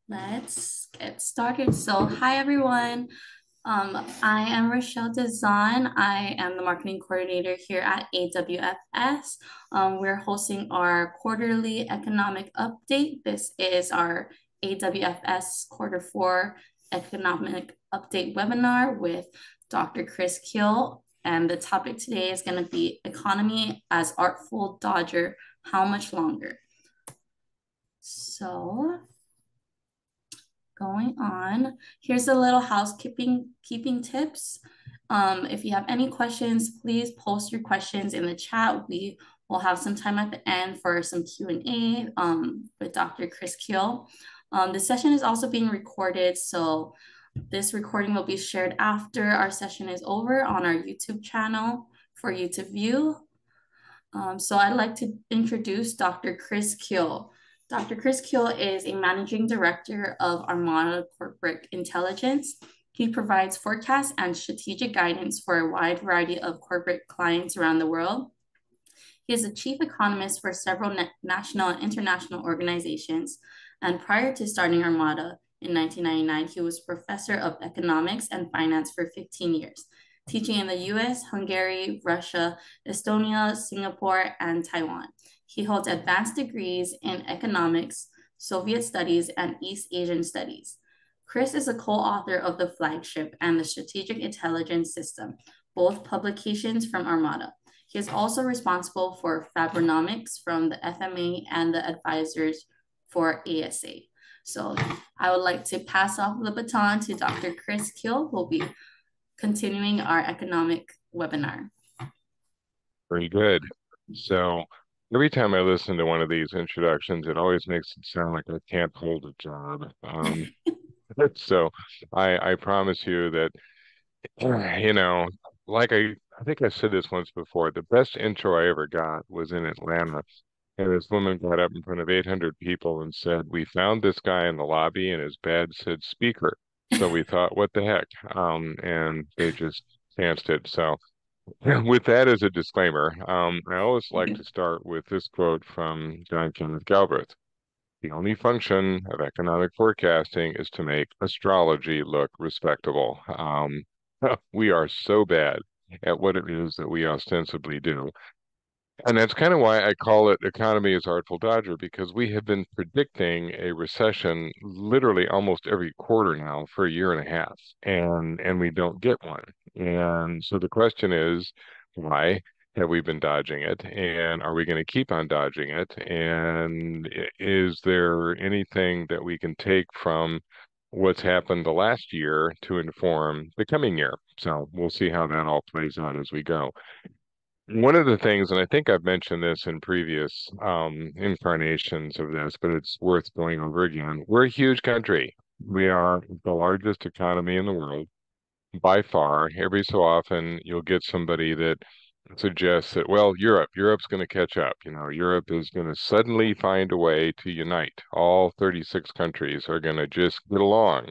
Let's get started. So, hi everyone. I am Rochelle Dezan. I am the marketing coordinator here at AWFS. We're hosting our quarterly economic update. This is our AWFS quarter four economic update webinar with Dr. Chris Kuehl. And the topic today is going to be economy as artful dodger. How much longer? So, going on. Here's a little housekeeping tips. If you have any questions, please post your questions in the chat. We will have some time at the end for some Q&A with Dr. Chris Kuehl. The session is also being recorded, so this recording will be shared after our session is over on our YouTube channel for you to view. So I'd like to introduce Dr. Chris Kuehl. Dr. Chris Kuehl is a managing director of Armada Corporate Intelligence. He provides forecasts and strategic guidance for a wide variety of corporate clients around the world. He is a chief economist for several national and international organizations. And prior to starting Armada in 1999, he was professor of economics and finance for 15 years, teaching in the US, Hungary, Russia, Estonia, Singapore, and Taiwan. He holds advanced degrees in economics, Soviet studies, and East Asian studies. Chris is a co-author of The Flagship and The Strategic Intelligence System, both publications from Armada. He is also responsible for Fabronomics from the FMA and the advisors for ASA. So I would like to pass off the baton to Dr. Chris Kuehl, who will be continuing our economic webinar. Very good. So every time I listen to one of these introductions, it always makes it sound like I can't hold a job. So I promise you that, you know, like I think I said this once before, the best intro I ever got was in Atlanta. And this woman got up in front of 800 people and said, "We found this guy in the lobby and his badge said speaker." So we thought, what the heck? And they just chanced it. So with that as a disclaimer, I always like to start with this quote from John Kenneth Galbraith. The only function of economic forecasting is to make astrology look respectable. We are so bad at what it is that we ostensibly do. And that's kind of why I call it economy as artful dodger, because we have been predicting a recession literally almost every quarter now for a year and a half, and we don't get one. And so the question is, why have we been dodging it? And are we going to keep on dodging it? And is there anything that we can take from what's happened the last year to inform the coming year? So we'll see how that all plays out as we go. One of the things, and I think I've mentioned this in previous incarnations of this, but it's worth going over again. We're a huge country. We are the largest economy in the world by far. Every so often, you'll get somebody that suggests that, well, Europe's going to catch up. You know, Europe is going to suddenly find a way to unite. All 36 countries are going to just get along,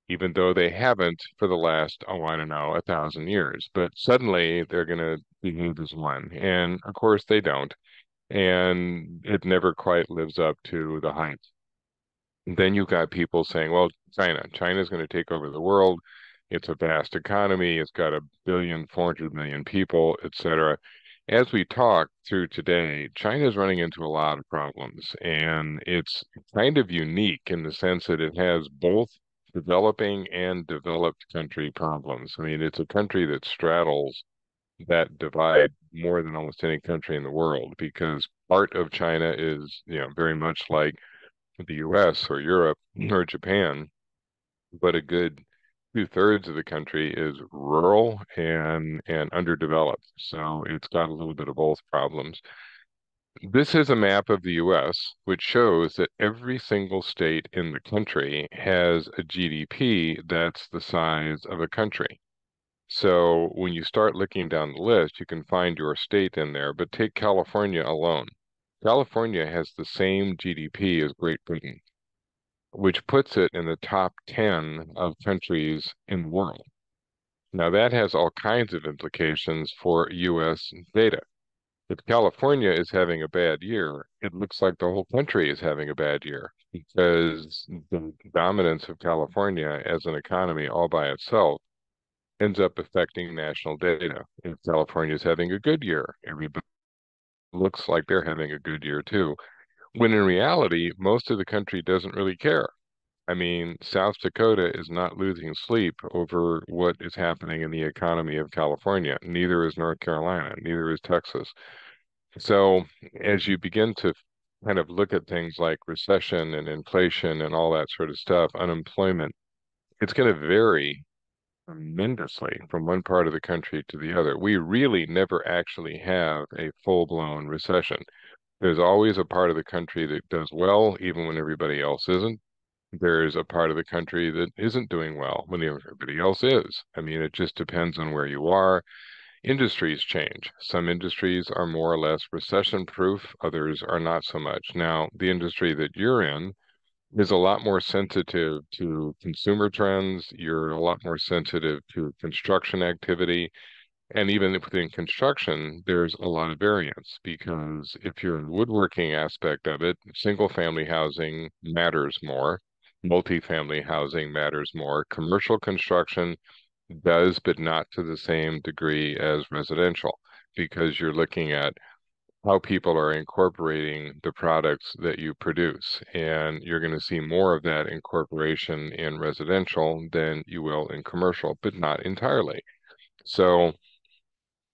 even though they haven't for the last, oh, I don't know, 1,000 years. But suddenly they're going to behave as one. And of course they don't. And it never quite lives up to the hype. Then you've got people saying, well, China's going to take over the world. It's a vast economy. It's got 1,400,000,000 people, etc. As we talk through today, China's running into a lot of problems, and it's kind of unique in the sense that it has both developing and developed country problems. I mean, it's a country that straddles that divide more than almost any country in the world, because part of China is, very much like the US or Europe or Japan, but a good two-thirds of the country is rural and underdeveloped. So it's got a little bit of both problems. This is a map of the US, which shows that every single state in the country has a GDP that's the size of a country. So when you start looking down the list, you can find your state in there, but take California alone. California has the same GDP as Great Britain, which puts it in the top 10 of countries in the world. Now, that has all kinds of implications for US data. If California is having a bad year, it looks like the whole country is having a bad year because the dominance of California as an economy all by itself ends up affecting national data. If California is having a good year, everybody looks like they're having a good year too, when in reality, most of the country doesn't really care. I mean, South Dakota is not losing sleep over what is happening in the economy of California. Neither is North Carolina, neither is Texas. So as you begin to kind of look at things like recession and inflation and all that sort of stuff, unemployment, it's going to vary tremendously from one part of the country to the other. We really never actually have a full-blown recession. There's always a part of the country that does well, even when everybody else isn't. There's a part of the country that isn't doing well when everybody else is. I mean, it just depends on where you are. Industries change. Some industries are more or less recession proof, others are not so much. Now, the industry that you're in is a lot more sensitive to consumer trends. You're a lot more sensitive to construction activity. And even within construction, there's a lot of variance because if you're in the woodworking aspect of it, single family housing matters more. Multifamily housing matters more. Commercial construction does, but not to the same degree as residential, because you're looking at how people are incorporating the products that you produce. And you're going to see more of that incorporation in residential than you will in commercial, but not entirely. So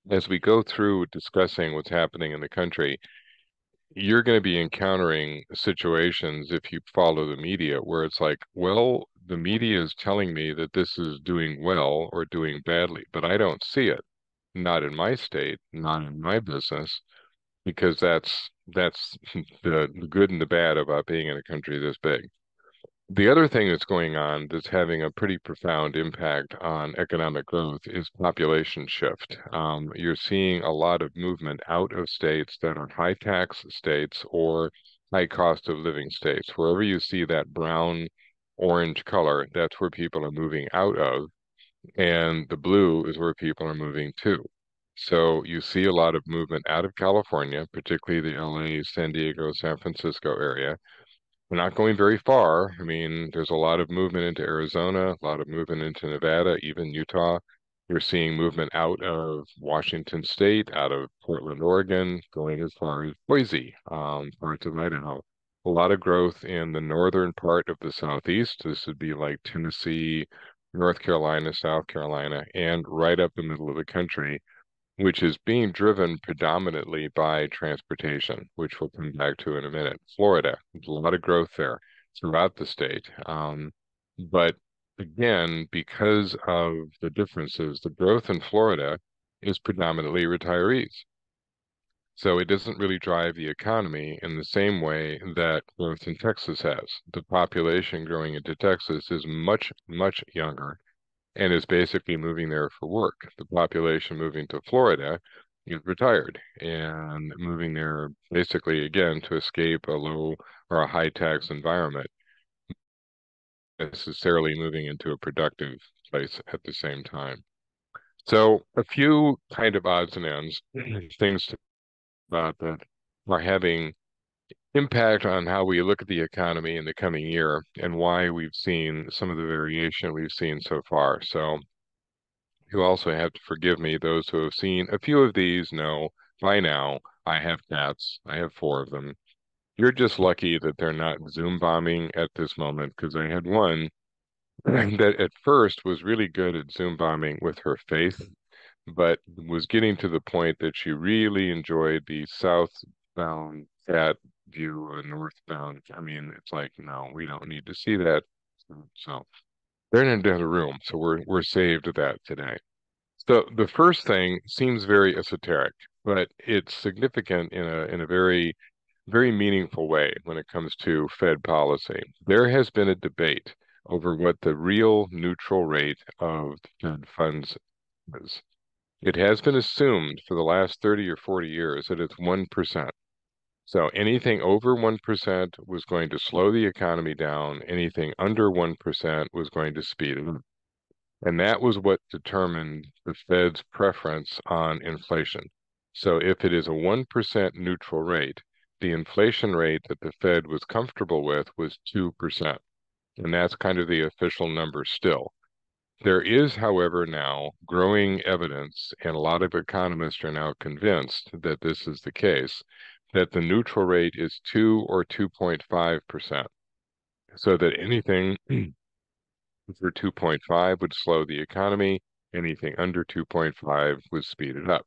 as we go through discussing what's happening in the country, you're going to be encountering situations if you follow the media where it's like, well, the media is telling me that this is doing well or doing badly, but I don't see it. Not in my state, not in my business, because that's the good and the bad about being in a country this big. The other thing that's going on that's having a pretty profound impact on economic growth is population shift. You're seeing a lot of movement out of states that are high tax states or high cost of living states. Wherever you see that brown orange color, that's where people are moving out of, and the blue is where people are moving to. So you see a lot of movement out of California, particularly the LA, San Diego, San Francisco area. We're not going very far. I mean, there's a lot of movement into Arizona, a lot of movement into Nevada, even Utah. You're seeing movement out of Washington State, out of Portland, Oregon, going as far as Boise, parts of Idaho. A lot of growth in the northern part of the Southeast. This would be like Tennessee, North Carolina, South Carolina, and right up the middle of the country, which is being driven predominantly by transportation, which we'll come back to in a minute. Florida, there's a lot of growth there throughout the state. But again, because of the differences, the growth in Florida is predominantly retirees. So it doesn't really drive the economy in the same way that growth in Texas has. The population growing into Texas is much, much younger and is basically moving there for work. The population moving to Florida is retired and moving there basically again to escape a low or a high tax environment, necessarily moving into a productive place at the same time. So a few kind of odds and ends, things to about that are having impact on how we look at the economy in the coming year and why we've seen some of the variation we've seen so far. So you also have to forgive me. Those who have seen a few of these know by now I have cats. I have four of them. You're just lucky that they're not Zoom bombing at this moment because I had one that at first was really good at Zoom bombing with her face, but was getting to the point that she really enjoyed the southbound cat view and northbound. I mean, it's like, no, we don't need to see that. So they're in another room, so we're saved of that today. So the first thing seems very esoteric, but it's significant in a very, very meaningful way when it comes to Fed policy. There has been a debate over what the real neutral rate of the Fed funds is. It has been assumed for the last 30 or 40 years that it's 1%. So anything over 1% was going to slow the economy down. Anything under 1% was going to speed it up. And that was what determined the Fed's preference on inflation. So if it is a 1% neutral rate, the inflation rate that the Fed was comfortable with was 2%. And that's kind of the official number still. There is, however, now growing evidence, and a lot of economists are now convinced that this is the case, that the neutral rate is 2 or 2.5%. So that anything for 2.5 would slow the economy, anything under 2.5 would speed it up.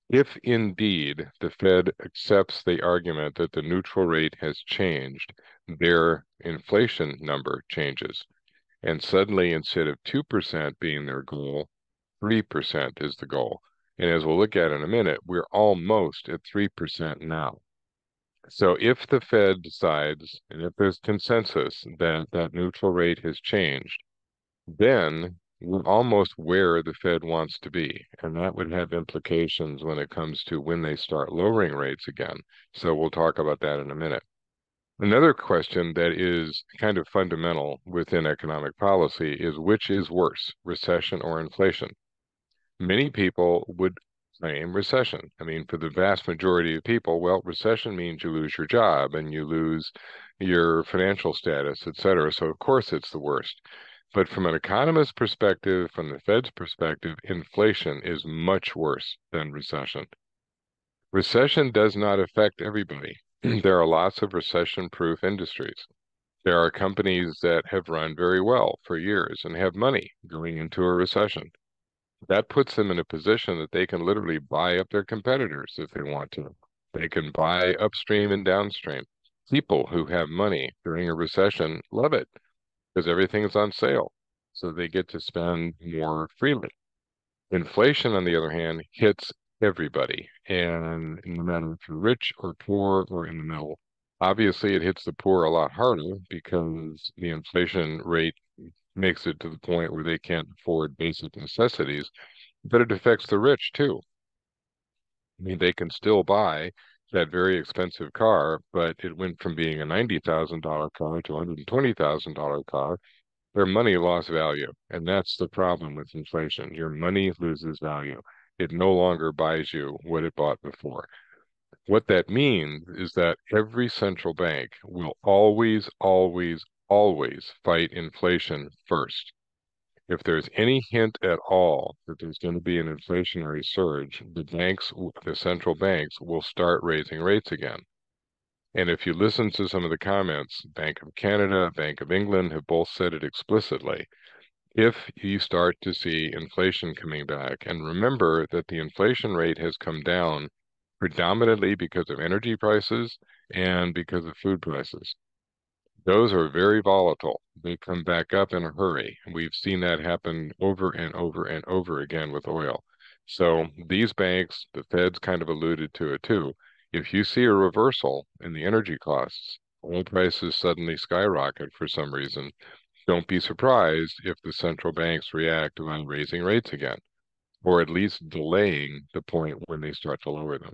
If indeed the Fed accepts the argument that the neutral rate has changed, their inflation number changes. And suddenly, instead of 2% being their goal, 3% is the goal. And as we'll look at in a minute, we're almost at 3% now. So if the Fed decides, and if there's consensus that that neutral rate has changed, then we're almost where the Fed wants to be. And that would have implications when it comes to when they start lowering rates again. So we'll talk about that in a minute. Another question that is kind of fundamental within economic policy is which is worse, recession or inflation? Many people would claim recession. I mean, for the vast majority of people, well, recession means you lose your job and you lose your financial status, et cetera. So of course it's the worst. But from an economist's perspective, from the Fed's perspective, inflation is much worse than recession. Recession does not affect everybody. There are lots of recession-proof industries. There are companies that have run very well for years and have money going into a recession. That puts them in a position that they can literally buy up their competitors if they want to. They can buy upstream and downstream. People who have money during a recession love it because everything's on sale. So they get to spend more freely. Inflation, on the other hand, hits everybody, and no matter if you're rich or poor or in the middle. Obviously, it hits the poor a lot harder because the inflation rate makes it to the point where they can't afford basic necessities, but it affects the rich too. I mean, they can still buy that very expensive car, but it went from being a $90,000 car to a $120,000 car. Their money lost value, and that's the problem with inflation. Your money loses value. It no longer buys you what it bought before. What that means is that every central bank will always, always, always fight inflation first. If there's any hint at all that there's going to be an inflationary surge, the central banks will start raising rates again. And if you listen to some of the comments, Bank of Canada, Bank of England have both said it explicitly. If you start to see inflation coming back, and remember that the inflation rate has come down predominantly because of energy prices and because of food prices. Those are very volatile. They come back up in a hurry. We've seen that happen over and over and over again with oil. So these banks, the Fed's kind of alluded to it too. If you see a reversal in the energy costs, oil prices suddenly skyrocket for some reason, don't be surprised if the central banks react by raising rates again, or at least delaying the point when they start to lower them.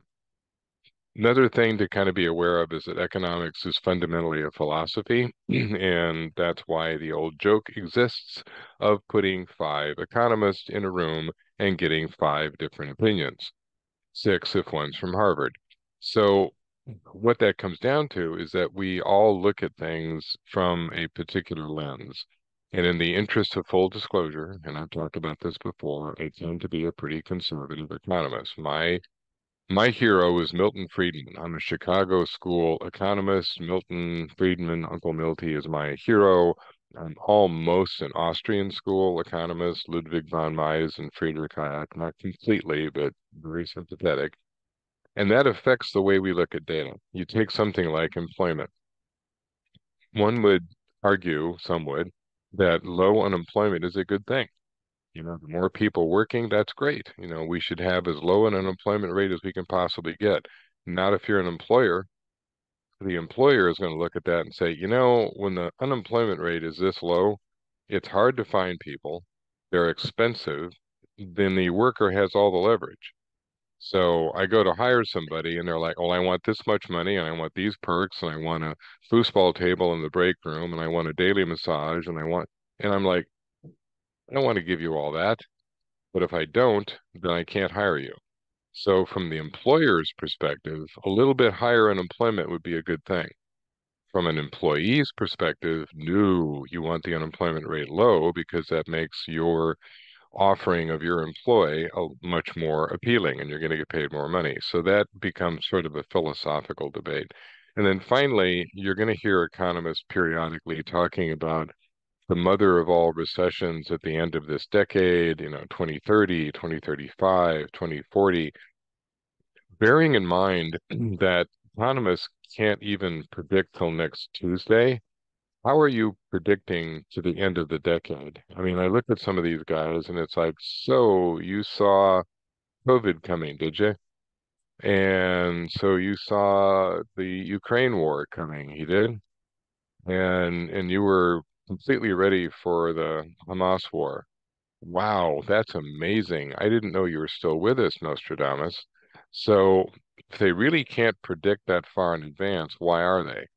Another thing to kind of be aware of is that economics is fundamentally a philosophy, and that's why the old joke exists of putting 5 economists in a room and getting 5 different opinions, 6 if one's from Harvard. So what that comes down to is that we all look at things from a particular lens. And in the interest of full disclosure, and I've talked about this before, I tend to be a pretty conservative economist. My hero is Milton Friedman. I'm a Chicago school economist. Milton Friedman, Uncle Milty, is my hero. I'm almost an Austrian school economist, Ludwig von Mises and Friedrich Hayek, not completely, but very sympathetic. And that affects the way we look at data. You take something like employment. One would argue, some would, that low unemployment is a good thing. You know, the more people working, that's great. You know, we should have as low an unemployment rate as we can possibly get. Not if you're an employer. The employer is going to look at that and say, you know, when the unemployment rate is this low, it's hard to find people. They're expensive. Then the worker has all the leverage. So I go to hire somebody and they're like, well, I want this much money and I want these perks and I want a foosball table in the break room and I want a daily massage and I'm like, I don't want to give you all that. But if I don't, then I can't hire you. So from the employer's perspective, a little bit higher unemployment would be a good thing. From an employee's perspective, no, you want the unemployment rate low because that makes your offering of your employee much more appealing and you're going to get paid more money. So that becomes sort of a philosophical debate. And then finally, you're going to hear economists periodically talking about the mother of all recessions at the end of this decade, 2030, 2035, 2040, bearing in mind that economists can't even predict till next Tuesday. How are you predicting to the end of the decade? I mean, I look at some of these guys and it's like, so you saw COVID coming, did you? And so you saw the Ukraine war coming, he did? And you were completely ready for the Hamas war. Wow, that's amazing. I didn't know you were still with us, Nostradamus. So if they really can't predict that far in advance, why are they?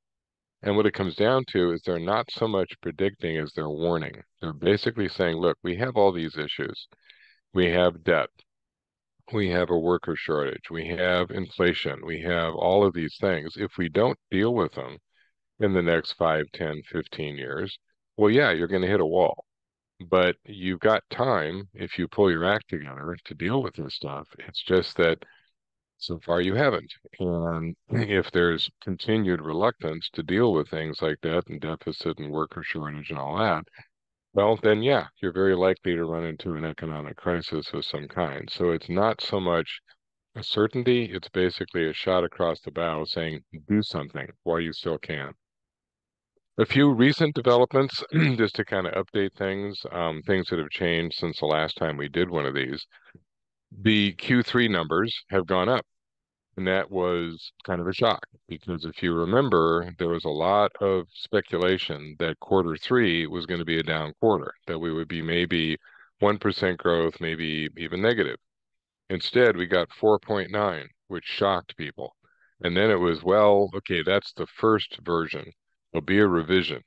And what it comes down to is they're not so much predicting as they're warning. They're basically saying, look, we have all these issues. We have debt. We have a worker shortage. We have inflation. We have all of these things. If we don't deal with them in the next 5, 10, 15 years, well, yeah, you're going to hit a wall. But you've got time if you pull your act together to deal with this stuff. It's just that so far you haven't. And if there's continued reluctance to deal with things like debt and deficit and worker shortage and all that, well, then yeah, you're very likely to run into an economic crisis of some kind. So it's not so much a certainty, it's basically a shot across the bow saying, do something while you still can. A few recent developments, just to kind of update things, things that have changed since the last time we did one of these. The Q3 numbers have gone up. And that was kind of a shock because if you remember, there was a lot of speculation that quarter three was going to be a down quarter, that we would be maybe 1% growth, maybe even negative. Instead, we got 4.9, which shocked people. And then it was, well, okay, that's the first version. There'll be a revision,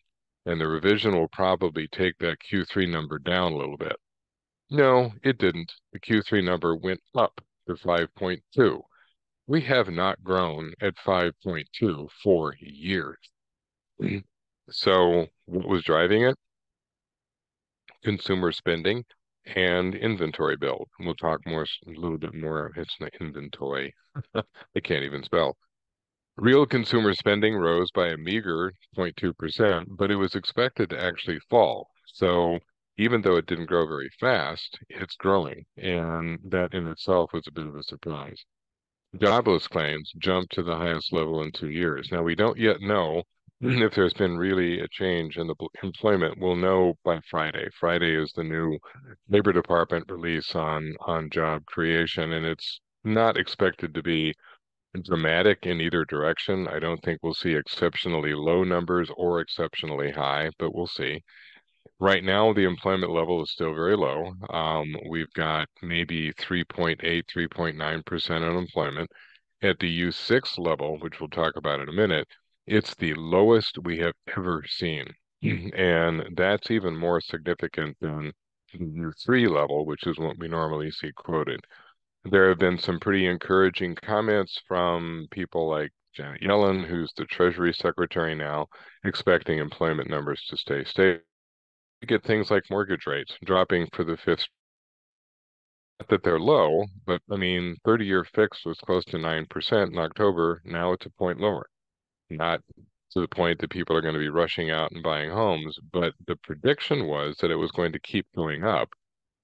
and the revision will probably take that Q3 number down a little bit. No, it didn't. The Q3 number went up to 5.2. We have not grown at 5.2 for years. So what was driving it? Consumer spending and inventory build. We'll talk more, a little bit more. It's not inventory. I can't even spell. Real consumer spending rose by a meager 0.2%, but it was expected to actually fall. So even though it didn't grow very fast, it's growing. And that in itself was a bit of a surprise. Jobless claims jumped to the highest level in 2 years. Now, we don't yet know if there's been really a change in the employment. We'll know by Friday. Friday is the new Labor Department release on job creation, and it's not expected to be dramatic in either direction. I don't think we'll see exceptionally low numbers or exceptionally high, but we'll see. Right now, the employment level is still very low. We've got maybe 3.8, 3.9% unemployment. At the U6 level, which we'll talk about in a minute, it's the lowest we have ever seen. And that's even more significant than the U3 level, which is what we normally see quoted. There have been some pretty encouraging comments from people like Janet Yellen, who's the Treasury Secretary now, expecting employment numbers to stay stable. You get things like mortgage rates dropping for the fifth, not that they're low, but I mean, 30-year fixed was close to 9% in October. Now it's a point lower. Not to the point that people are going to be rushing out and buying homes, but the prediction was that it was going to keep going up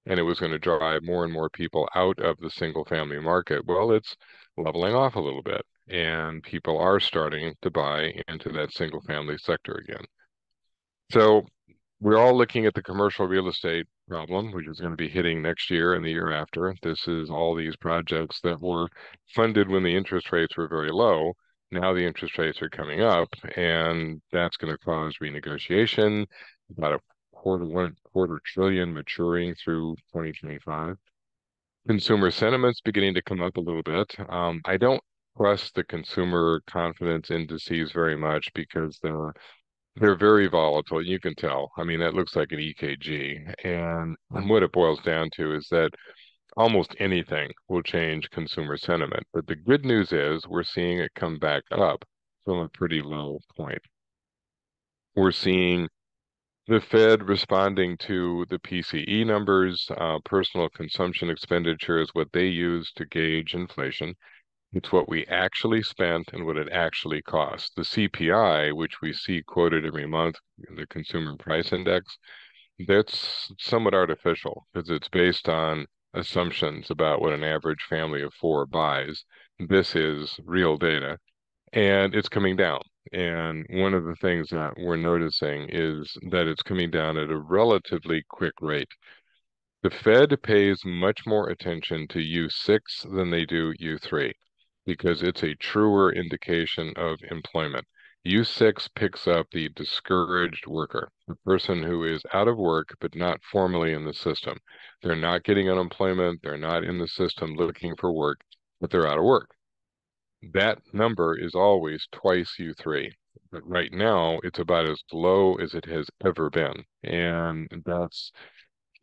and it was going to drive more and more people out of the single family market. Well, it's leveling off a little bit, and people are starting to buy into that single family sector again. So we're all looking at the commercial real estate problem, which is going to be hitting next year and the year after. This is all these projects that were funded when the interest rates were very low. Now the interest rates are coming up, and that's going to cause renegotiation, about a quarter trillion maturing through 2025. Consumer sentiment's beginning to come up a little bit. I don't trust the consumer confidence indices very much because they're very volatile. You can tell. I mean, that looks like an EKG. And what it boils down to is that almost anything will change consumer sentiment. But the good news is we're seeing it come back up from a pretty low point. We're seeing the Fed responding to the PCE numbers, personal consumption expenditure is what they use to gauge inflation. It's what we actually spent and what it actually cost. The CPI, which we see quoted every month, the Consumer Price Index, that's somewhat artificial because it's based on assumptions about what an average family of four buys. This is real data, and it's coming down. And one of the things that we're noticing is that it's coming down at a relatively quick rate. The Fed pays much more attention to U6 than they do U3 because it's a truer indication of employment. U6 picks up the discouraged worker, the person who is out of work but not formally in the system. They're not getting unemployment, they're not in the system looking for work, but they're out of work. That number is always twice U3. But right now, it's about as low as it has ever been. And that's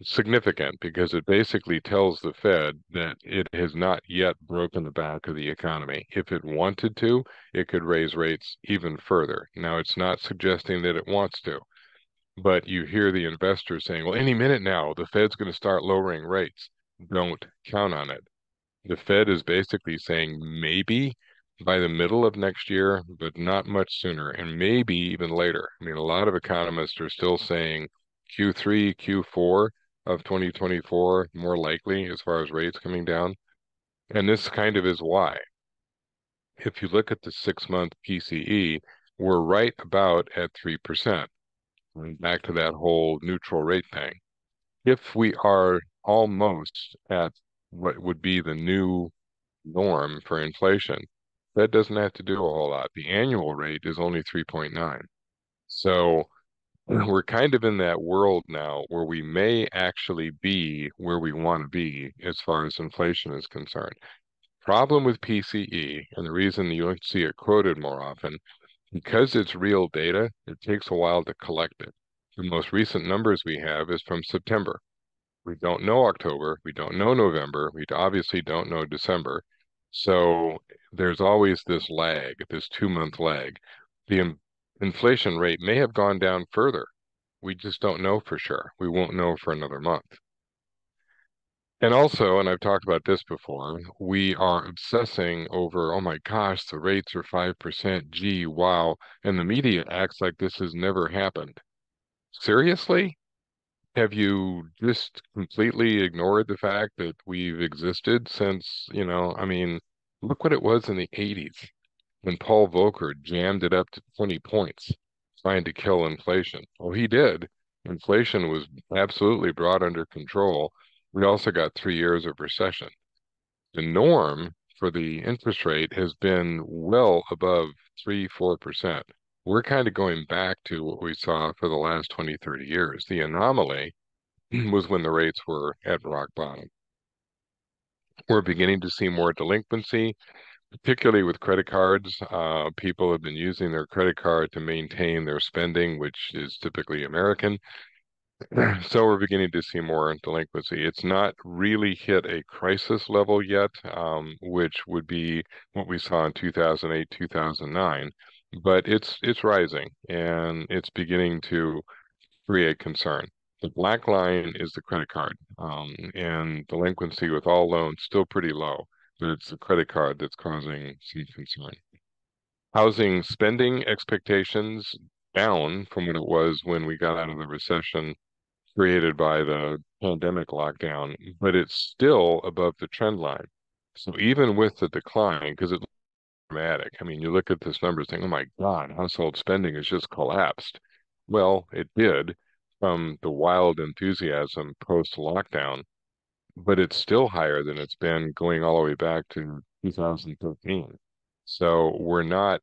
significant because it basically tells the Fed that it has not yet broken the back of the economy. If it wanted to, it could raise rates even further. Now, it's not suggesting that it wants to, but you hear the investors saying, well, any minute now, the Fed's going to start lowering rates. Don't count on it. The Fed is basically saying maybe by the middle of next year, but not much sooner, and maybe even later. I mean, a lot of economists are still saying Q3, Q4 of 2024 more likely as far as rates coming down. And this kind of is why. If you look at the 6-month PCE, we're right about at 3%. Back to that whole neutral rate thing. If we are almost at what would be the new norm for inflation, that doesn't have to do a whole lot. The annual rate is only 3.9. So we're kind of in that world now where we may actually be where we want to be as far as inflation is concerned. Problem with PCE, and the reason you don't see it quoted more often, because it's real data, it takes a while to collect it. The most recent numbers we have is from September. We don't know October. We don't know November. We obviously don't know December. So there's always this lag, this 2-month lag. The inflation rate may have gone down further. We just don't know for sure. We won't know for another month. And also, and I've talked about this before, we are obsessing over, oh my gosh, the rates are 5%. Gee, wow. And the media acts like this has never happened. Seriously? Have you just completely ignored the fact that we've existed since, I mean, look what it was in the 80s when Paul Volcker jammed it up to 20 points trying to kill inflation. Well, he did. Inflation was absolutely brought under control. We also got 3 years of recession. The norm for the interest rate has been well above 3, 4%. We're kind of going back to what we saw for the last 20, 30 years. The anomaly was when the rates were at rock bottom. We're beginning to see more delinquency, particularly with credit cards. People have been using their credit card to maintain their spending, which is typically American. So we're beginning to see more delinquency. It's not really hit a crisis level yet, which would be what we saw in 2008, 2009, but it's rising and it's beginning to create concern. The black line is the credit card, and delinquency with all loans still pretty low, but it's the credit card that's causing some concern. Housing spending expectations down from what it was when we got out of the recession created by the pandemic lockdown, but it's still above the trend line. So even with the decline, because it's dramatic, I mean, you look at this number saying, oh my God, household spending has just collapsed. Well, it did from the wild enthusiasm post-lockdown, but it's still higher than it's been going all the way back to 2013. So we're not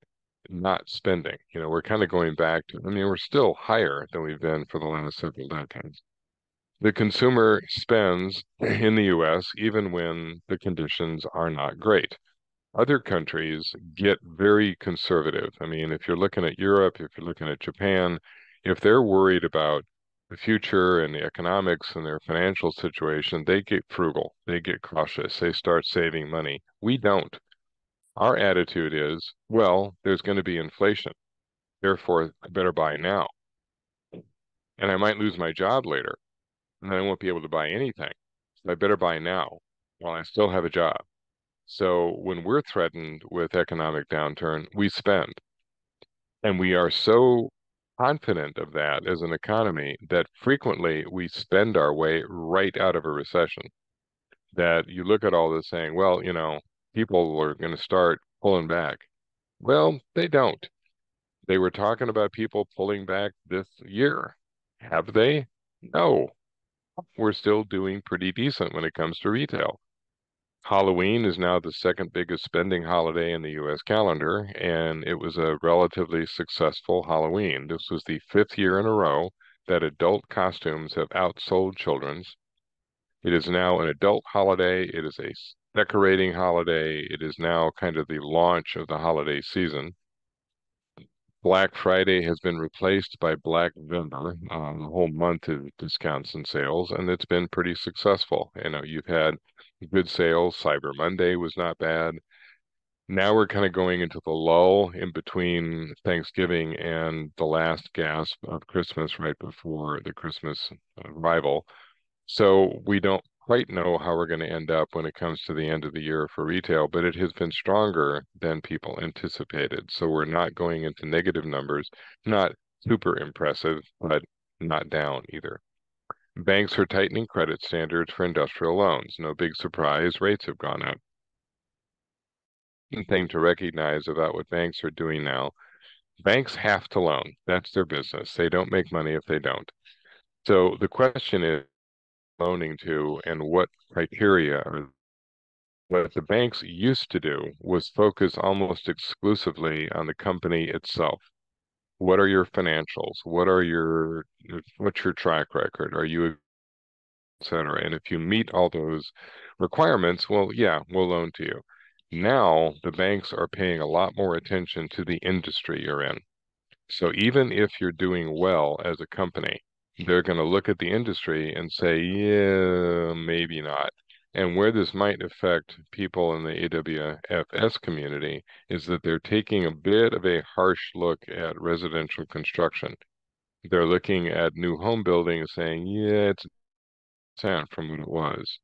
spending. We're kind of going back to, I mean, we're still higher than we've been for the last several decades. The consumer spends in the US even when the conditions are not great. Other countries get very conservative. I mean, if you're looking at Europe, if you're looking at Japan, if they're worried about the future and the economics and their financial situation, they get frugal, they get cautious, they start saving money. We don't. Our attitude is, well, there's going to be inflation, therefore I better buy now. And I might lose my job later, and then I won't be able to buy anything. So I better buy now while I still have a job. So when we're threatened with economic downturn, we spend. And we are so confident of that as an economy that frequently we spend our way right out of a recession. That you look at all this saying, well, people are going to start pulling back. Well, they don't. They were talking about people pulling back this year. Have they? No. We're still doing pretty decent when it comes to retail. Halloween is now the second biggest spending holiday in the US calendar, and it was a relatively successful Halloween. This was the fifth year in a row that adult costumes have outsold children's. It is now an adult holiday. It is a decorating holiday. It is now kind of the launch of the holiday season. Black Friday has been replaced by Black November, the whole month of discounts and sales, and it's been pretty successful. You've had good sales. Cyber Monday was not bad. Now we're kind of going into the lull in between Thanksgiving and the last gasp of Christmas right before the Christmas arrival. So we don't quite know how we're going to end up when it comes to the end of the year for retail, but it has been stronger than people anticipated. So we're not going into negative numbers, not super impressive, but not down either. Banks are tightening credit standards for industrial loans. No big surprise, rates have gone up. Thing to recognize about what banks are doing now, banks have to loan. That's their business. They don't make money if they don't. So the question is loaning to and what criteria are. What the banks used to do was focus almost exclusively on the company itself. What are your financials? What's your track record? Are you, et cetera? And if you meet all those requirements, well, yeah, we'll loan to you. Now the banks are paying a lot more attention to the industry you're in. So even if you're doing well as a company, they're going to look at the industry and say, yeah, maybe not. And where this might affect people in the AWFS community is that they're taking a bit of a harsh look at residential construction. They're looking at new home building and saying, yeah, it's down from what it was.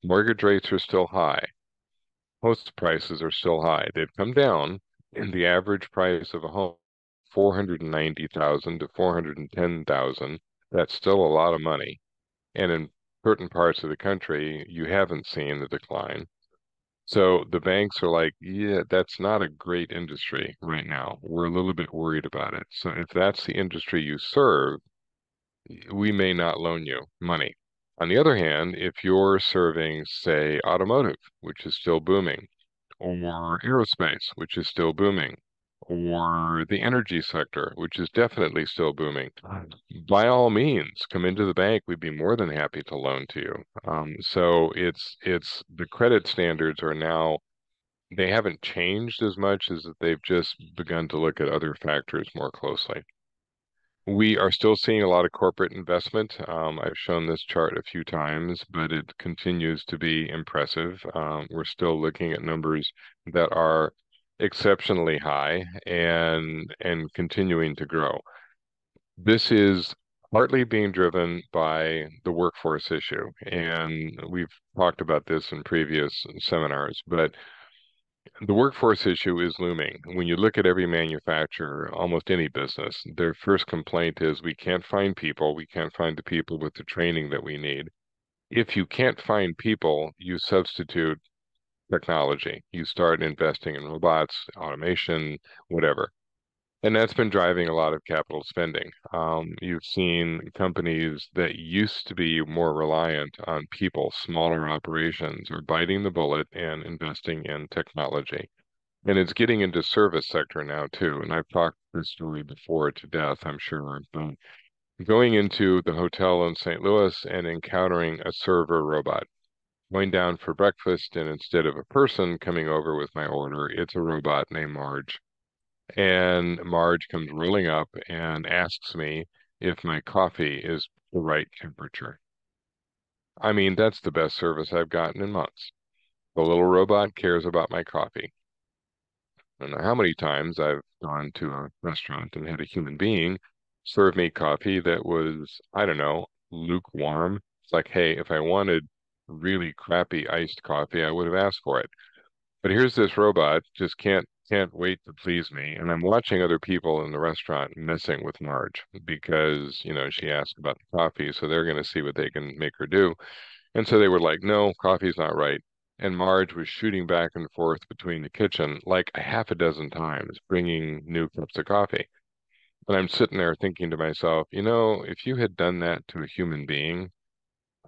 Mortgage rates are still high. Host prices are still high. They've come down, and the average price of a home, 490,000 to 410,000. That's still a lot of money. And in certain parts of the country, you haven't seen the decline. So the banks are like, yeah, that's not a great industry right now. We're a little bit worried about it. So if that's the industry you serve, we may not loan you money. On the other hand, if you're serving, say, automotive, which is still booming, or aerospace, which is still booming, or the energy sector, which is definitely still booming, by all means, come into the bank. We'd be more than happy to loan to you. So it's the credit standards are now, they haven't changed as much as that they've just begun to look at other factors more closely. We are still seeing a lot of corporate investment. I've shown this chart a few times, but it continues to be impressive. We're still looking at numbers that are exceptionally high and continuing to grow. This is partly being driven by the workforce issue, and we've talked about this in previous seminars, but the workforce issue is looming. When you look at every manufacturer, almost any business, their first complaint is we can't find people. We can't find the people with the training that we need. If you can't find people, you substitute technology. You start investing in robots, automation, whatever. And that's been driving a lot of capital spending. You've seen companies that used to be more reliant on people, smaller operations, are biting the bullet and investing in technology. And it's getting into service sector now too. And I've talked this story before to death, I'm sure. But going into the hotel in St. Louis and encountering a server robot, going down for breakfast, and instead of a person coming over with my order, it's a robot named Marge. And Marge comes rolling up and asks me, if my coffee is the right temperature. I mean, that's the best service I've gotten in months. The little robot cares about my coffee. I don't know how many times I've gone to a restaurant and had a human being serve me coffee that was, I don't know, lukewarm. It's like, hey, if I wanted really crappy iced coffee, I would have asked for it. But here's this robot, just can't wait to please me. And I'm watching other people in the restaurant messing with Marge because, she asked about the coffee, so they're going to see what they can make her do. And so they were like, no, coffee's not right. And Marge was shooting back and forth between the kitchen like a half a dozen times, bringing new cups of coffee. And I'm sitting there thinking to myself, if you had done that to a human being,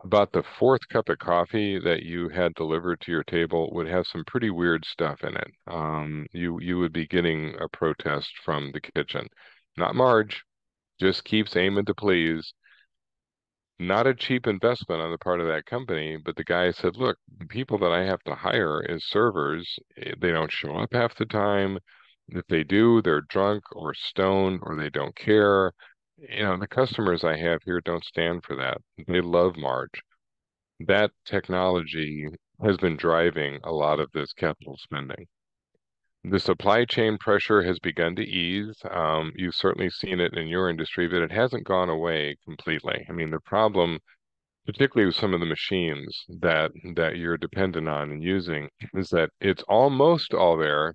about the fourth cup of coffee that you had delivered to your table would have some pretty weird stuff in it. You would be getting a protest from the kitchen. Not Marge, just keeps aiming to please. Not a cheap investment on the part of that company, but the guy said, look, the people that I have to hire as servers, they don't show up half the time. If they do, they're drunk or stoned or they don't care. The customers I have here don't stand for that. They love Marge. That technology has been driving a lot of this capital spending. The supply chain pressure has begun to ease. You've certainly seen it in your industry, but it hasn't gone away completely. I mean, the problem, particularly with some of the machines that you're dependent on and using, is that it's almost all there,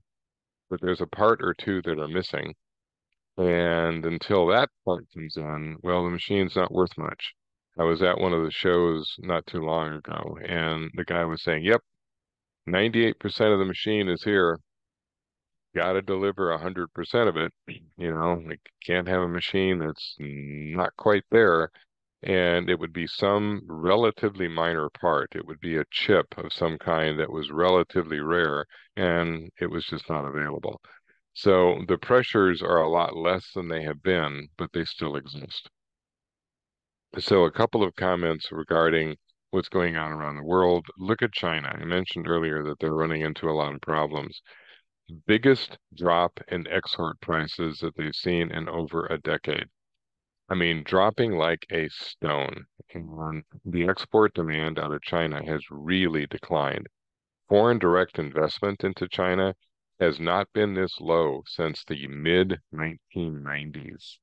but there's a part or two that are missing. And until that part comes in, well, the machine's not worth much. I was at one of the shows not too long ago, and the guy was saying, yep, 98% of the machine is here. Got to deliver 100% of it. Like can't have a machine that's not quite there. And it would be some relatively minor part. It would be a chip of some kind that was relatively rare, and it was just not available. So the pressures are a lot less than they have been, but they still exist. So a couple of comments regarding what's going on around the world. Look at China. I mentioned earlier that they're running into a lot of problems. Biggest drop in export prices that they've seen in over a decade. I mean, dropping like a stone. And the export demand out of China has really declined. Foreign direct investment into China has not been this low since the mid 1990s.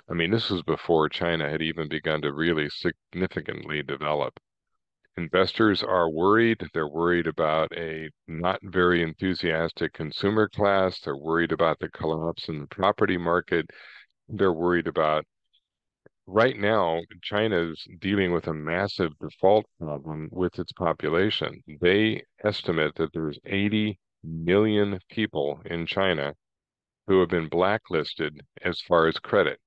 I mean, this was before China had even begun to really significantly develop. Investors are worried. They're worried about a not very enthusiastic consumer class. They're worried about the collapse in the property market. They're worried about right now, China's dealing with a massive default problem with its population. They estimate that there's 80 million people in China who have been blacklisted as far as credit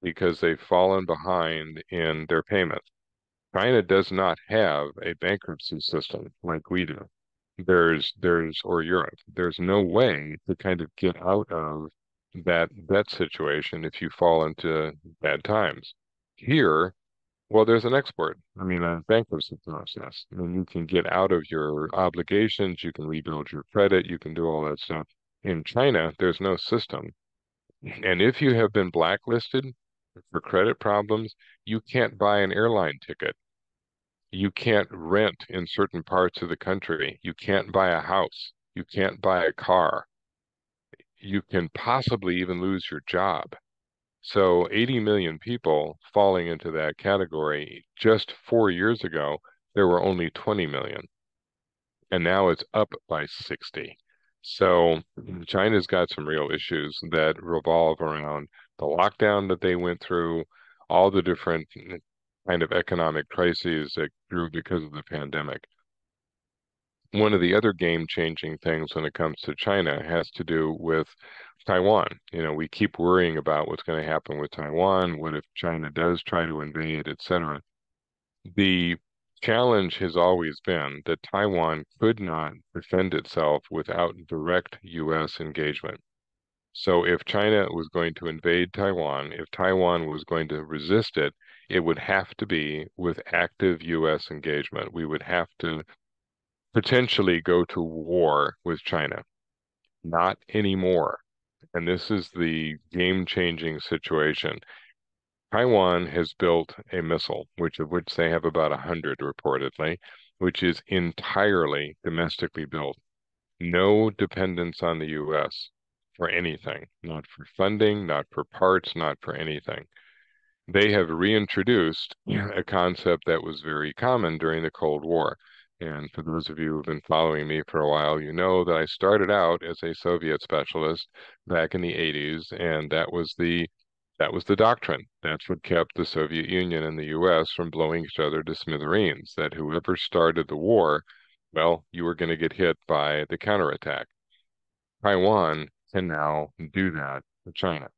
because they've fallen behind in their payments. China does not have a bankruptcy system like we do. Or Europe. There's no way to kind of get out of that situation if you fall into bad times. Here, well, there's an export. I mean, a bankruptcy process. I mean, you can get out of your obligations, you can rebuild your credit, you can do all that stuff. In China, there's no system. And if you have been blacklisted for credit problems, you can't buy an airline ticket. You can't rent in certain parts of the country. You can't buy a house. You can't buy a car. You can possibly even lose your job. So 80 million people falling into that category. Just 4 years ago, there were only 20 million, and now it's up by 60. So China's got some real issues that revolve around the lockdown that they went through, all the different kind of economic crises that grew because of the pandemic. One of the other game-changing things when it comes to China has to do with Taiwan. We keep worrying about what's going to happen with Taiwan, what if China does try to invade, etc. The challenge has always been that Taiwan could not defend itself without direct U.S. engagement. So if China was going to invade Taiwan, if Taiwan was going to resist it, it would have to be with active U.S. engagement. We would have to potentially go to war with China. Not anymore. And this is the game-changing situation. Taiwan has built a missile, of which they have about 100 reportedly, which is entirely domestically built. No dependence on the US for anything, not for funding, not for parts, not for anything. They have reintroduced a concept that was very common during the Cold War. And for those of you who've been following me for a while, you know that I started out as a Soviet specialist back in the 80s, and that was the doctrine. That's what kept the Soviet Union and the US from blowing each other to smithereens, that whoever started the war, well, you were going to get hit by the counterattack. Taiwan can now do that with China.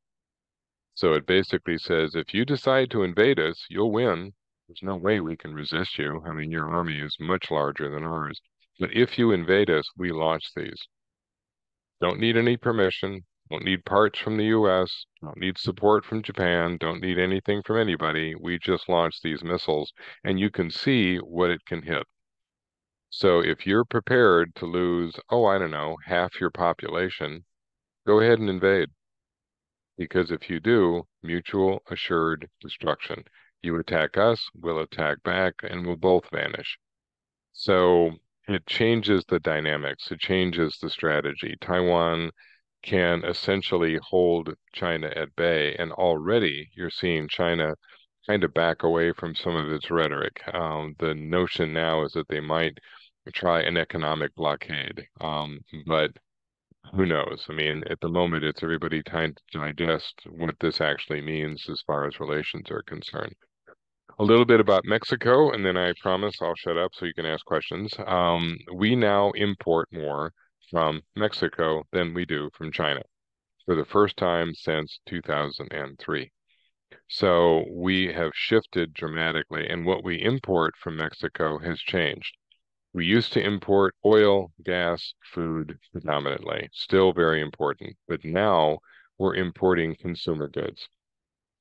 So it basically says if you decide to invade us, you'll win. There's no way we can resist you. I mean, your army is much larger than ours. But if you invade us, we launch these. Don't need any permission. Don't need parts from the US. Don't need support from Japan. Don't need anything from anybody. We just launch these missiles, and you can see what it can hit. So if you're prepared to lose, oh, I don't know, half your population, go ahead and invade. Because if you do, mutual assured destruction. You attack us, we'll attack back, and we'll both vanish. So it changes the dynamics, it changes the strategy. Taiwan can essentially hold China at bay, and already you're seeing China kind of back away from some of its rhetoric. The notion now is that they might try an economic blockade, but who knows? I mean, at the moment, it's everybody trying to digest what this actually means as far as relations are concerned. A little bit about Mexico, and then I promise I'll shut up so you can ask questions. We now import more from Mexico than we do from China for the first time since 2003. So we have shifted dramatically, and what we import from Mexico has changed. We used to import oil, gas, food predominantly, still very important, but now we're importing consumer goods.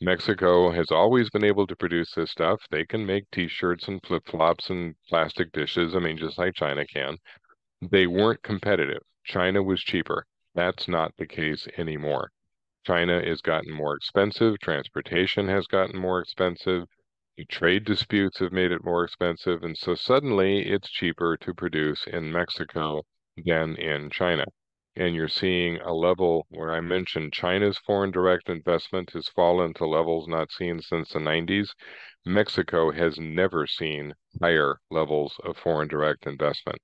Mexico has always been able to produce this stuff. They can make t-shirts and flip-flops and plastic dishes. I mean, just like China can. They weren't competitive. China was cheaper. That's not the case anymore. China has gotten more expensive. Transportation has gotten more expensive. The trade disputes have made it more expensive. And so suddenly it's cheaper to produce in Mexico than in China. And you're seeing a level where I mentioned China's foreign direct investment has fallen to levels not seen since the 90s. Mexico has never seen higher levels of foreign direct investment.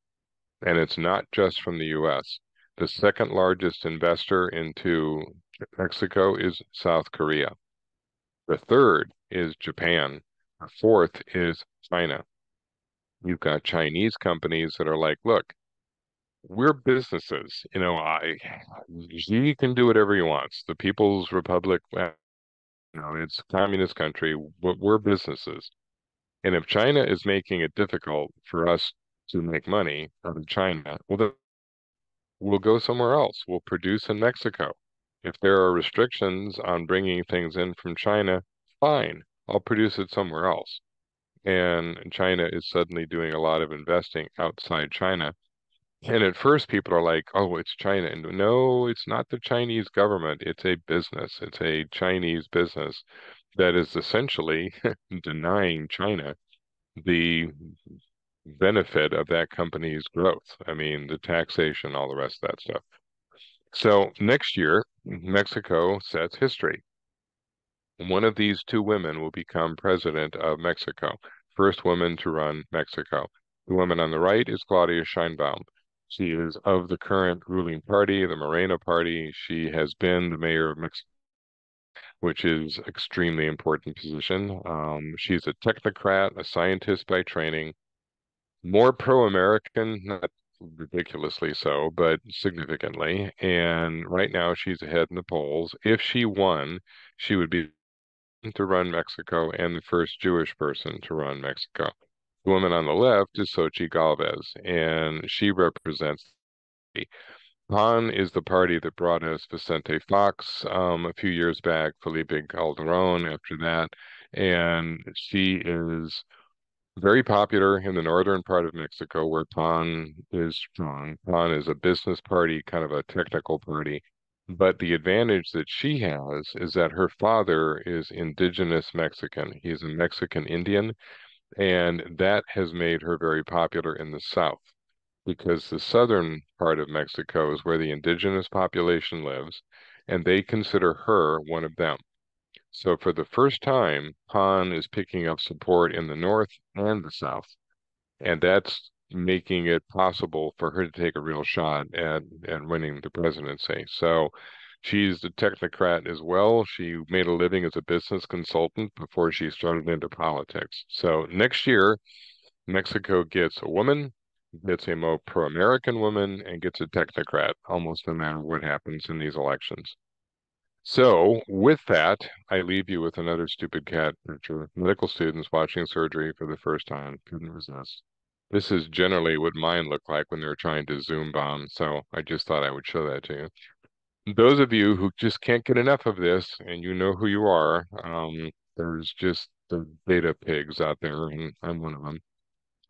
And it's not just from the US. The second largest investor into Mexico is South Korea. The third is Japan. The fourth is China. You've got Chinese companies that are like, look, we're businesses. Xi can do whatever he wants. The People's Republic, it's a communist country, but we're businesses. And if China is making it difficult for us to make money out of China, well, then we'll go somewhere else. We'll produce in Mexico. If there are restrictions on bringing things in from China, fine, I'll produce it somewhere else. And China is suddenly doing a lot of investing outside China. And at first, people are like, oh, it's China. And no, it's not the Chinese government. It's a business. It's a Chinese business that is essentially denying China the benefit of that company's growth. I mean, the taxation, all the rest of that stuff. So next year, Mexico sets history. One of these two women will become president of Mexico, first woman to run Mexico. The woman on the right is Claudia Sheinbaum. She is of the current ruling party, the Morena party. She has been the mayor of Mexico, which is extremely important position. She's a technocrat, a scientist by training, more pro-American, not ridiculously so, but significantly. And right now she's ahead in the polls. If she won, she would be to run Mexico and the first Jewish person to run Mexico. The woman on the left is Xochitl Galvez, and she represents PAN is the party that brought us Vicente Fox a few years back, Felipe Calderon after that, and she is very popular in the northern part of Mexico where PAN is strong. PAN is a business party, kind of a technical party. But the advantage that she has is that her father is indigenous Mexican. He's a Mexican Indian, and that has made her very popular in the South because the southern part of Mexico is where the indigenous population lives, and they consider her one of them. So for the first time, Han is picking up support in the North and the South, and that's making it possible for her to take a real shot at winning the presidency. So she's a technocrat as well. She made a living as a business consultant before she started into politics. So next year, Mexico gets a woman, gets a more pro-American woman, and gets a technocrat, almost no matter what happens in these elections. So, with that, I leave you with another stupid cat picture. Medical students watching surgery for the first time couldn't resist. This is generally what mine look like when they're trying to Zoom bomb, so I just thought I would show that to you. Those of you who just can't get enough of this, and you know who you are, there's just the data pigs out there, and I'm one of them.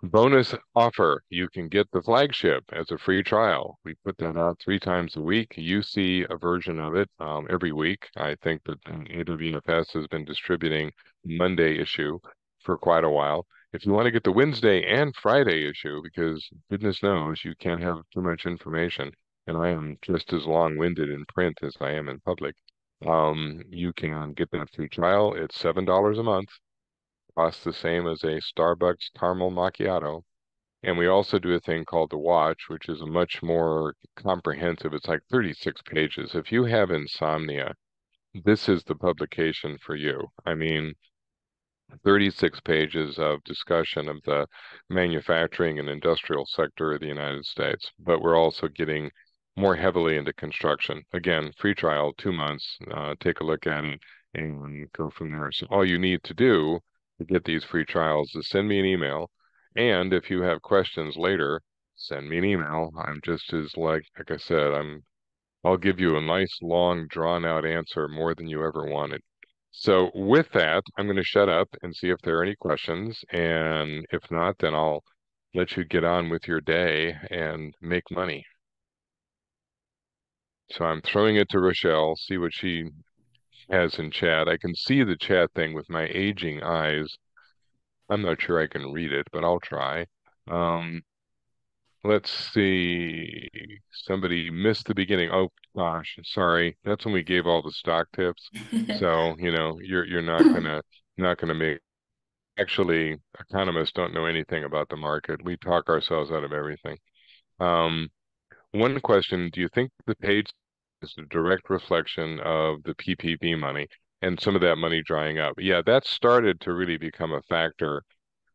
Bonus offer. You can get the flagship as a free trial. We put that out 3 times a week. You see a version of it every week. I think that AWFS has been distributing Monday issue for quite a while. If you want to get the Wednesday and Friday issue, because goodness knows you can't have too much information, and I am just as long-winded in print as I am in public, you can get that free trial. It's $7 a month, costs the same as a Starbucks caramel macchiato. And we also do a thing called the Watch, which is a much more comprehensive, it's like 36 pages. If you have insomnia, this is the publication for you. I mean, 36 pages of discussion of the manufacturing and industrial sector of the United States, but we're also getting more heavily into construction. Again, free trial, 2 months. Take a look at it and go from there. So all you need to do to get these free trials is send me an email. And if you have questions later, send me an email. I'm just as like I said, I'll give you a nice long drawn out answer more than you ever wanted. So with that, I'm going to shut up and see if there are any questions. And if not, then I'll let you get on with your day and make money. So I'm throwing it to Rochelle, see what she has in chat. I can see the chat thing with my aging eyes. I'm not sure I can read it, but I'll try. Um, let's see. Somebody missed the beginning. Oh gosh, sorry. That's when we gave all the stock tips. So, you're not gonna make. Actually, economists don't know anything about the market. We talk ourselves out of everything. Um, One question, do you think the page is a direct reflection of the PPP money and some of that money drying up? Yeah, that started to really become a factor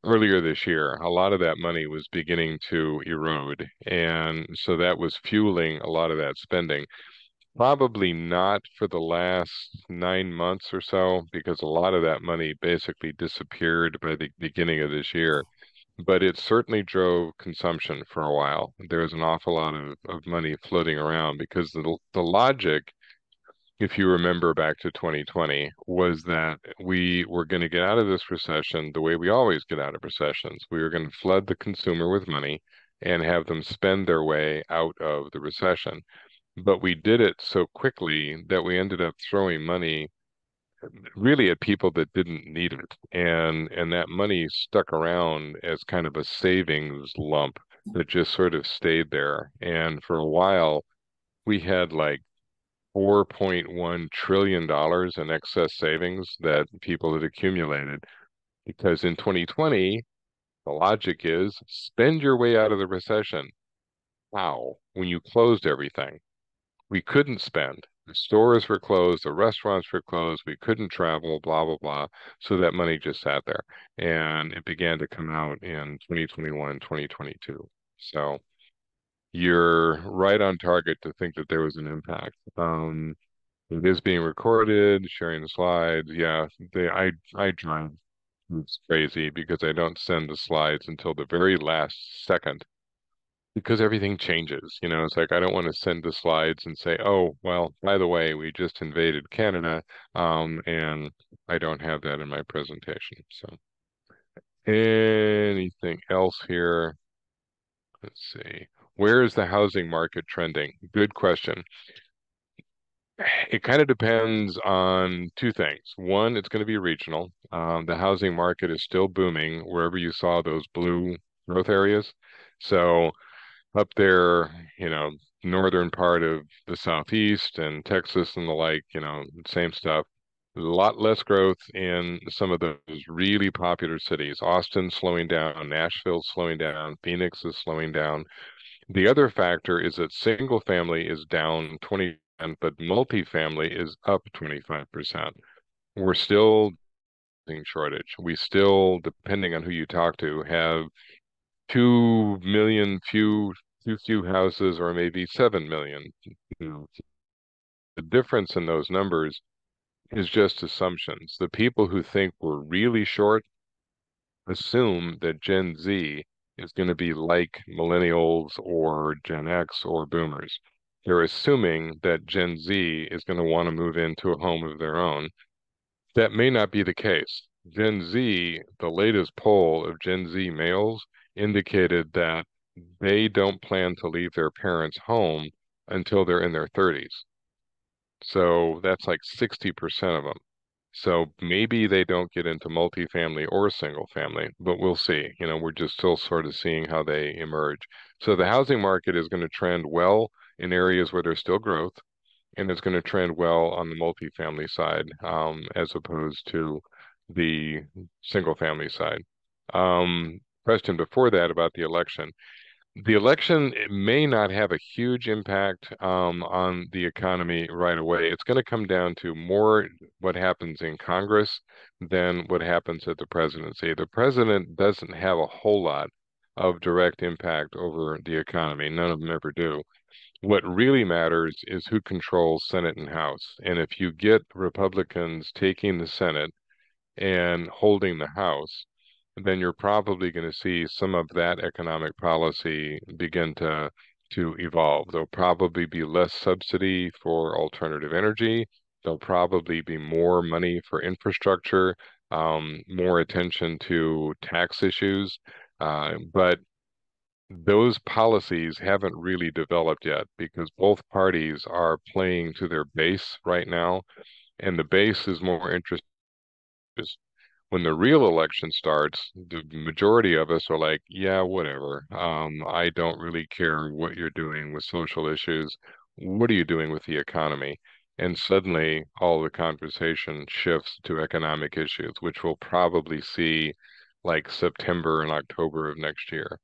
earlier this year. A lot of that money was beginning to erode, and so that was fueling a lot of that spending. Probably not for the last 9 months or so, because a lot of that money basically disappeared by the beginning of this year. But it certainly drove consumption for a while. There was an awful lot of money floating around because the logic, if you remember back to 2020, was that we were going to get out of this recession the way we always get out of recessions. We were going to flood the consumer with money and have them spend their way out of the recession. But we did it so quickly that we ended up throwing money really at people that didn't need it. And that money stuck around as kind of a savings lump that just sort of stayed there. And for a while, we had like $4.1 trillion in excess savings that people had accumulated. Because in 2020, the logic is spend your way out of the recession. Wow, when you closed everything. We couldn't spend. The stores were closed, the restaurants were closed, we couldn't travel, blah, blah, blah. So that money just sat there. And it began to come out in 2021, 2022. So you're right on target to think that there was an impact. It is being recorded, sharing the slides. Yeah, I drive. It's crazy because I don't send the slides until the very last second because everything changes. It's like I don't want to send the slides and say, "Oh, well, by the way, we just invaded Canada," and I don't have that in my presentation. So, anything else here? Let's see. Where is the housing market trending? Good question. It kind of depends on two things. One, it's going to be regional. The housing market is still booming wherever you saw those blue growth areas. So up there, northern part of the Southeast and Texas and the like, same stuff. A lot less growth in some of those really popular cities. Austin slowing down, Nashville's slowing down, Phoenix is slowing down. The other factor is that single family is down 20%, but multifamily is up 25%. We're still housing shortage. We still, depending on who you talk to, have 2 million too few houses or maybe 7 million. You know, the difference in those numbers is just assumptions. The people who think we're really short assume that Gen Z is going to be like millennials or Gen X or boomers. They're assuming that Gen Z is going to want to move into a home of their own. That may not be the case. Gen Z, the latest poll of Gen Z males indicated that they don't plan to leave their parents' home until they're in their 30s. So that's like 60% of them. So maybe they don't get into multifamily or single family, but we'll see. We're just still sort of seeing how they emerge. So the housing market is going to trend well in areas where there's still growth, and it's going to trend well on the multifamily side, as opposed to the single family side. Question before that about the election. The election it may not have a huge impact on the economy right away. It's going to come down to more what happens in Congress than what happens at the presidency. The president doesn't have a whole lot of direct impact over the economy. None of them ever do. What really matters is who controls Senate and House. And if you get Republicans taking the Senate and holding the House, then you're probably going to see some of that economic policy begin to evolve. There'll probably be less subsidy for alternative energy. There'll probably be more money for infrastructure, more attention to tax issues. But those policies haven't really developed yet because both parties are playing to their base right now, and the base is more interested. When the real election starts, the majority of us are like, yeah, whatever. I don't really care what you're doing with social issues. What are you doing with the economy? And suddenly all the conversation shifts to economic issues, which we'll probably see like September and October of next year.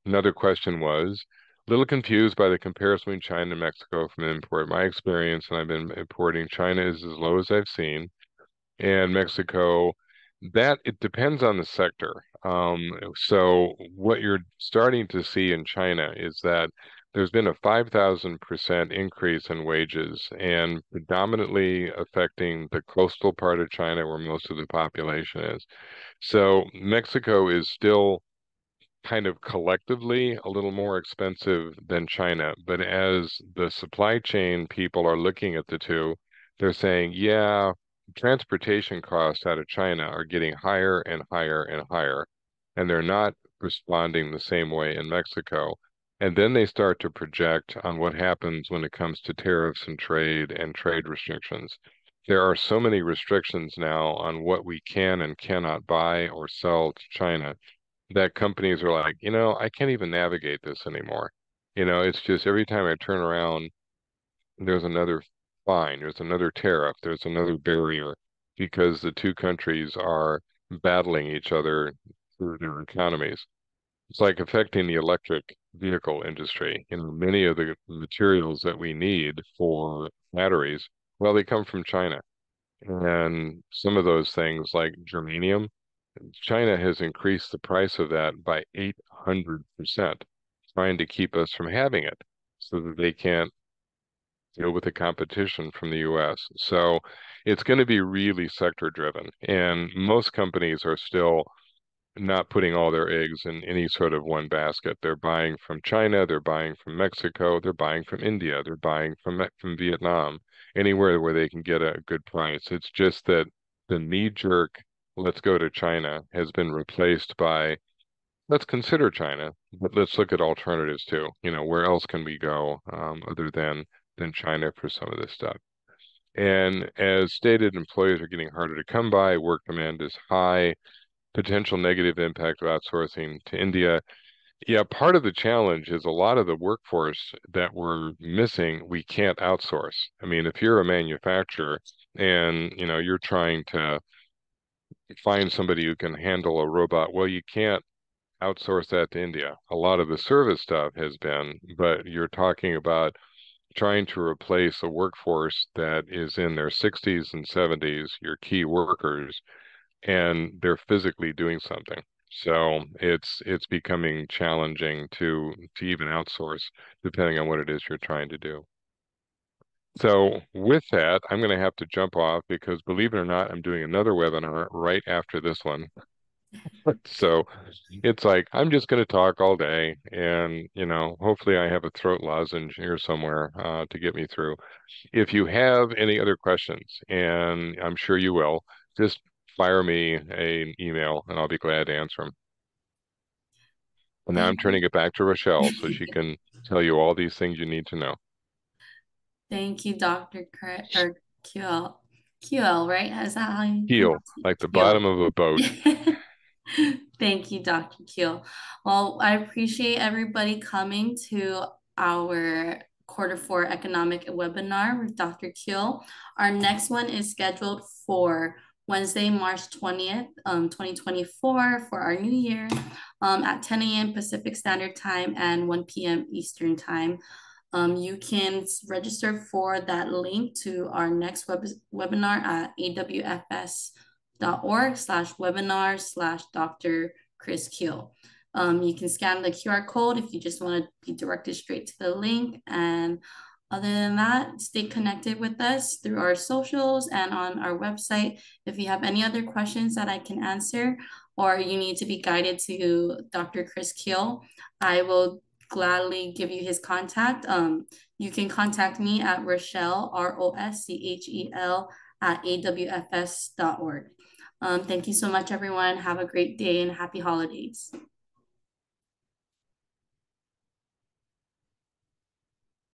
Another question was, a little confused by the comparison between China and Mexico from import. My experience, and I've been importing, China is as low as I've seen, and Mexico, that it depends on the sector. So what you're starting to see in China is that there's been a 5,000% increase in wages, and predominantly affecting the coastal part of China where most of the population is. So Mexico is still kind of collectively a little more expensive than China. But as the supply chain people are looking at the two, they're saying, yeah, transportation costs out of China are getting higher and higher and higher, and they're not responding the same way in Mexico. And then they start to project on what happens when it comes to tariffs and trade restrictions. There are so many restrictions now on what we can and cannot buy or sell to China that companies are like, I can't even navigate this anymore. It's just every time I turn around, there's another fine, there's another tariff, there's another barrier because the two countries are battling each other through their economies. It's like affecting the electric vehicle industry. Many of the materials that we need for batteries, well, they come from China. And some of those things like germanium, China has increased the price of that by 800%, trying to keep us from having it so that they can't deal with the competition from the US. So it's going to be really sector driven. And most companies are still not putting all their eggs in any sort of one basket. They're buying from China, they're buying from Mexico, they're buying from India, they're buying from Vietnam, anywhere where they can get a good price. It's just that the knee-jerk, let's go to China, has been replaced by let's consider China, but let's look at alternatives too. Where else can we go other than China for some of this stuff? And as stated, employees are getting harder to come by, work demand is high, potential negative impact of outsourcing to India. Yeah, part of the challenge is a lot of the workforce that we're missing, we can't outsource. I mean, if you're a manufacturer and, you're trying to find somebody who can handle a robot, well, you can't outsource that to India. A lot of the service stuff has been, but you're talking about trying to replace a workforce that is in their 60s and 70s, your key workers, and they're physically doing something. So it's becoming challenging to even outsource, depending on what it is you're trying to do. So with that, I'm going to have to jump off because believe it or not, I'm doing another webinar right after this one. So it's like I'm just going to talk all day, and hopefully I have a throat lozenge here somewhere to get me through. If you have any other questions, and I'm sure you will, just fire me an email, and I'll be glad to answer them. And now I'm Thank turning it back to Rochelle so she can tell you all these things you need to know. Thank you, Dr. or QL. QL, right? Is that how you Heel, pronounce like the it? bottom of a boat. QL. Thank you, Dr. Kuehl. Well, I appreciate everybody coming to our quarter 4 economic webinar with Dr. Kuehl. Our next one is scheduled for Wednesday, March 20th, 2024 for our new year at 10 a.m. Pacific Standard Time and 1 p.m. Eastern Time. You can register for that link to our next webinar at awfs.org/webinar/Dr. Chris Kuehl. You can scan the QR code if you just want to be directed straight to the link. And other than that, stay connected with us through our socials and on our website. If you have any other questions that I can answer, or you need to be guided to Dr. Chris Kuehl, I will gladly give you his contact. You can contact me at Rochelle, ROSCHEL, at awfs.org. Thank you so much, everyone. Have a great day and happy holidays.